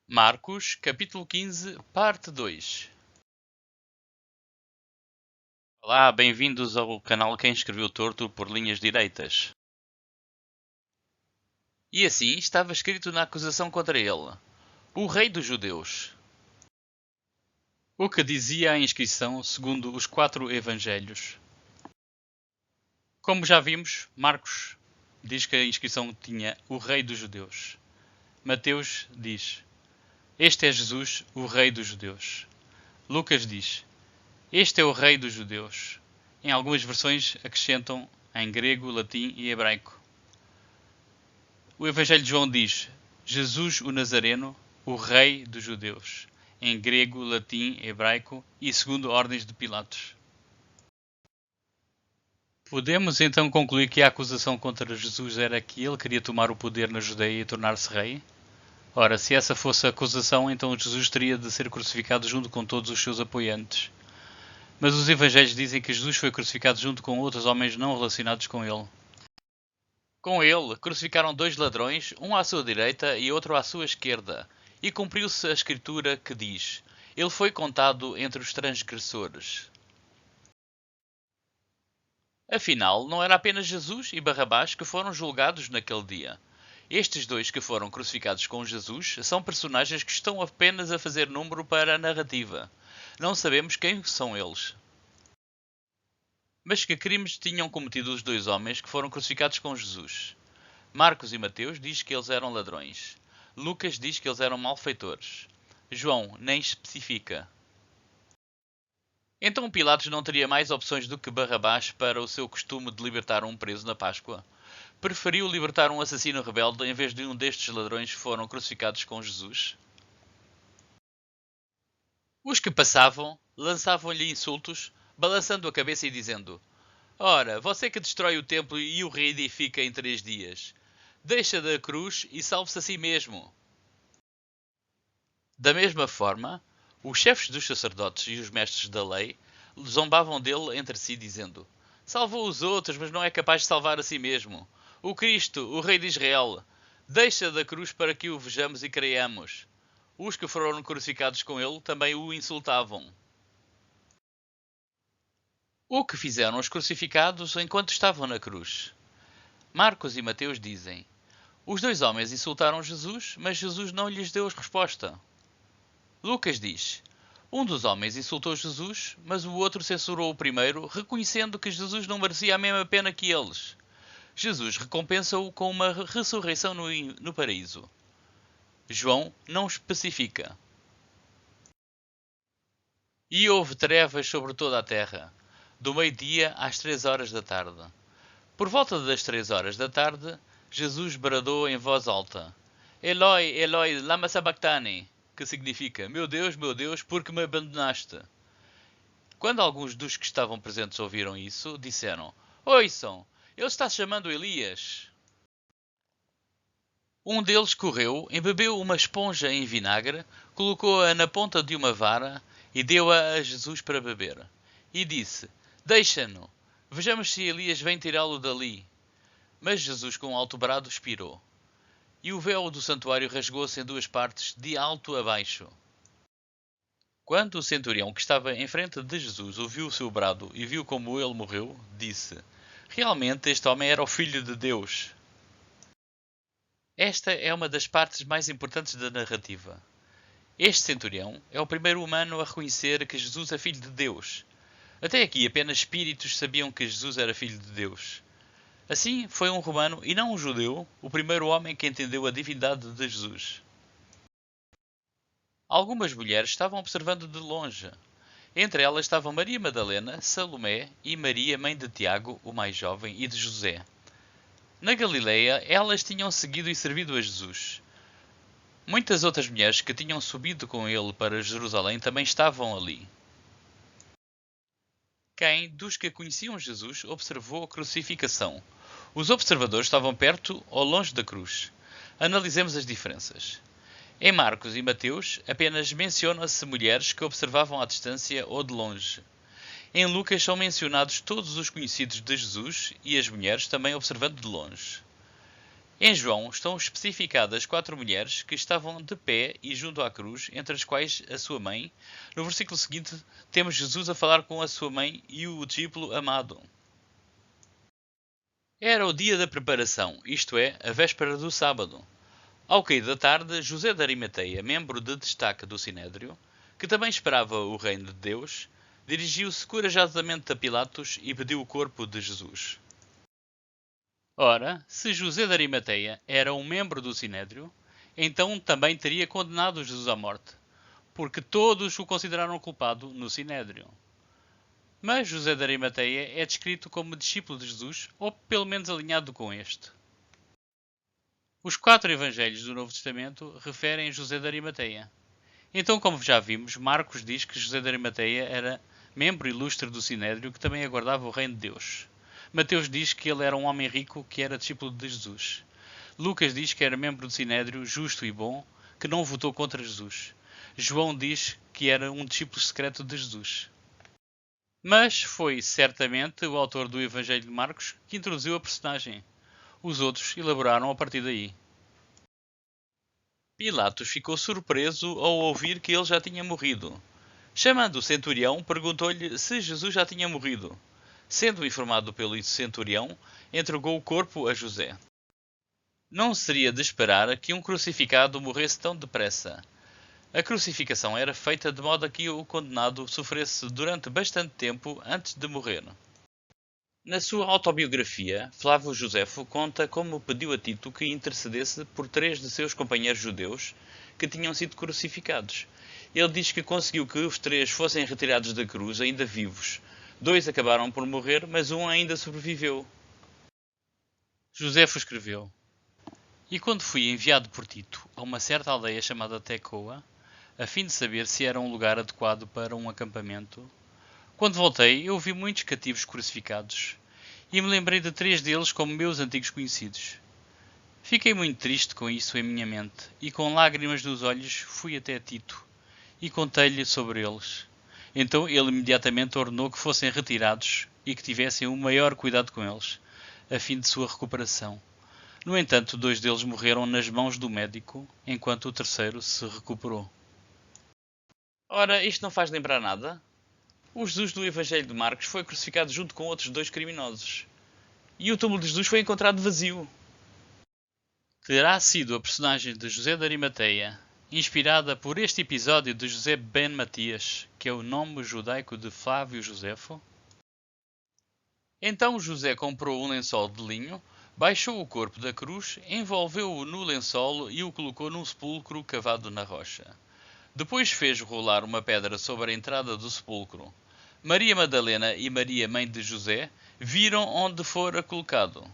Marcos, capítulo 15, parte 2. Olá, bem-vindos ao canal Quem Escreveu Torto por Linhas Direitas. E assim estava escrito na acusação contra ele: o Rei dos Judeus. O que dizia a inscrição segundo os 4 Evangelhos. Como já vimos, Marcos diz que a inscrição tinha o Rei dos Judeus. Mateus diz: este é Jesus, o Rei dos Judeus. Lucas diz: este é o Rei dos Judeus. Em algumas versões acrescentam em grego, latim e hebraico. O Evangelho de João diz: Jesus o Nazareno, o Rei dos Judeus. Em grego, latim, hebraico e segundo ordens de Pilatos. Podemos então concluir que a acusação contra Jesus era que ele queria tomar o poder na Judeia e tornar-se rei? Ora, se essa fosse a acusação, então Jesus teria de ser crucificado junto com todos os seus apoiantes. Mas os evangelhos dizem que Jesus foi crucificado junto com outros homens não relacionados com ele. Com ele, crucificaram 2 ladrões, um à sua direita e outro à sua esquerda, e cumpriu-se a escritura que diz: ele foi contado entre os transgressores. Afinal, não era apenas Jesus e Barrabás que foram julgados naquele dia. Estes 2 que foram crucificados com Jesus são personagens que estão apenas a fazer número para a narrativa. Não sabemos quem são eles. Mas que crimes tinham cometido os 2 homens que foram crucificados com Jesus? Marcos e Mateus diz que eles eram ladrões. Lucas diz que eles eram malfeitores. João nem especifica. Então Pilatos não teria mais opções do que Barrabás para o seu costume de libertar um preso na Páscoa. Preferiu libertar um assassino rebelde em vez de um destes ladrões que foram crucificados com Jesus? Os que passavam lançavam-lhe insultos, balançando a cabeça e dizendo: ora, você que destrói o templo e o reedifica em 3 dias, deixa da cruz e salve-se a si mesmo. Da mesma forma, os chefes dos sacerdotes e os mestres da lei zombavam dele entre si, dizendo: salvou os outros, mas não é capaz de salvar a si mesmo. O Cristo, o Rei de Israel, deixa da cruz para que o vejamos e creiamos. Os que foram crucificados com ele também o insultavam. O que fizeram os crucificados enquanto estavam na cruz? Marcos e Mateus dizem: os 2 homens insultaram Jesus, mas Jesus não lhes deu resposta. Lucas diz: um dos homens insultou Jesus, mas o outro censurou o primeiro, reconhecendo que Jesus não merecia a mesma pena que eles. Jesus recompensa-o com uma ressurreição no paraíso. João não especifica. E houve trevas sobre toda a terra, do meio-dia às 3 horas da tarde. Por volta das 3 horas da tarde, Jesus bradou em voz alta: Eloi, Eloi, lama sabachthani, que significa: meu Deus, por que me abandonaste? Quando alguns dos que estavam presentes ouviram isso, disseram: ouçam, ele está chamando Elias. Um deles correu, embebeu uma esponja em vinagre, colocou-a na ponta de uma vara e deu-a a Jesus para beber. E disse: deixa-no, vejamos se Elias vem tirá-lo dali. Mas Jesus com alto brado expirou. E o véu do santuário rasgou-se em 2 partes, de alto a baixo. Quando o centurião que estava em frente de Jesus ouviu o seu brado e viu como ele morreu, disse: realmente este homem era o Filho de Deus. Esta é uma das partes mais importantes da narrativa. Este centurião é o primeiro humano a reconhecer que Jesus é Filho de Deus. Até aqui apenas espíritos sabiam que Jesus era Filho de Deus. Assim, foi um romano e não um judeu o primeiro homem que entendeu a divindade de Jesus. Algumas mulheres estavam observando de longe. Entre elas estavam Maria Madalena, Salomé e Maria, mãe de Tiago, o mais jovem, e de José. Na Galileia, elas tinham seguido e servido a Jesus. Muitas outras mulheres que tinham subido com ele para Jerusalém também estavam ali. Quem dos que conheciam Jesus observou a crucificação? Os observadores estavam perto ou longe da cruz. Analisemos as diferenças. Em Marcos e Mateus, apenas mencionam-se mulheres que observavam à distância ou de longe. Em Lucas são mencionados todos os conhecidos de Jesus e as mulheres também observando de longe. Em João estão especificadas 4 mulheres que estavam de pé e junto à cruz, entre as quais a sua mãe. No versículo seguinte, temos Jesus a falar com a sua mãe e o discípulo amado. Era o dia da preparação, isto é, a véspera do sábado. Ao cair da tarde, José de Arimateia, membro de destaque do Sinédrio, que também esperava o reino de Deus, dirigiu-se corajosamente a Pilatos e pediu o corpo de Jesus. Ora, se José de Arimateia era um membro do Sinédrio, então também teria condenado Jesus à morte, porque todos o consideraram culpado no Sinédrio. Mas José de Arimateia é descrito como discípulo de Jesus, ou pelo menos alinhado com este. Os 4 evangelhos do Novo Testamento referem José de Arimateia. Então, como já vimos, Marcos diz que José de Arimateia era membro ilustre do Sinédrio que também aguardava o reino de Deus. Mateus diz que ele era um homem rico que era discípulo de Jesus. Lucas diz que era membro do Sinédrio, justo e bom, que não votou contra Jesus. João diz que era um discípulo secreto de Jesus. Mas foi certamente o autor do Evangelho de Marcos que introduziu a personagem. Os outros elaboraram a partir daí. Pilatos ficou surpreso ao ouvir que ele já tinha morrido. Chamando o centurião, perguntou-lhe se Jesus já tinha morrido. Sendo informado pelo centurião, entregou o corpo a José. Não seria de esperar que um crucificado morresse tão depressa. A crucificação era feita de modo a que o condenado sofresse durante bastante tempo antes de morrer. Na sua autobiografia, Flávio Josefo conta como pediu a Tito que intercedesse por 3 de seus companheiros judeus que tinham sido crucificados. Ele diz que conseguiu que os 3 fossem retirados da cruz ainda vivos. 2 acabaram por morrer, mas um ainda sobreviveu. Josefo escreveu: E quando fui enviado por Tito a uma certa aldeia chamada Tecoa, a fim de saber se era um lugar adequado para um acampamento, quando voltei eu vi muitos cativos crucificados, e me lembrei de 3 deles como meus antigos conhecidos. Fiquei muito triste com isso em minha mente, e com lágrimas nos olhos fui até Tito, e contei-lhe sobre eles. Então ele imediatamente ordenou que fossem retirados e que tivessem o maior cuidado com eles, a fim de sua recuperação. No entanto, 2 deles morreram nas mãos do médico, enquanto o terceiro se recuperou. Ora, isto não faz lembrar nada? O Jesus do Evangelho de Marcos foi crucificado junto com outros 2 criminosos. E o túmulo de Jesus foi encontrado vazio. Terá sido a personagem de José de Arimateia, inspirada por este episódio de José ben Matias, que é o nome judaico de Flávio Josefo? Então José comprou um lençol de linho, baixou o corpo da cruz, envolveu-o no lençol e o colocou num sepulcro cavado na rocha. Depois fez rolar uma pedra sobre a entrada do sepulcro. Maria Madalena e Maria, mãe de José, viram onde fora colocado.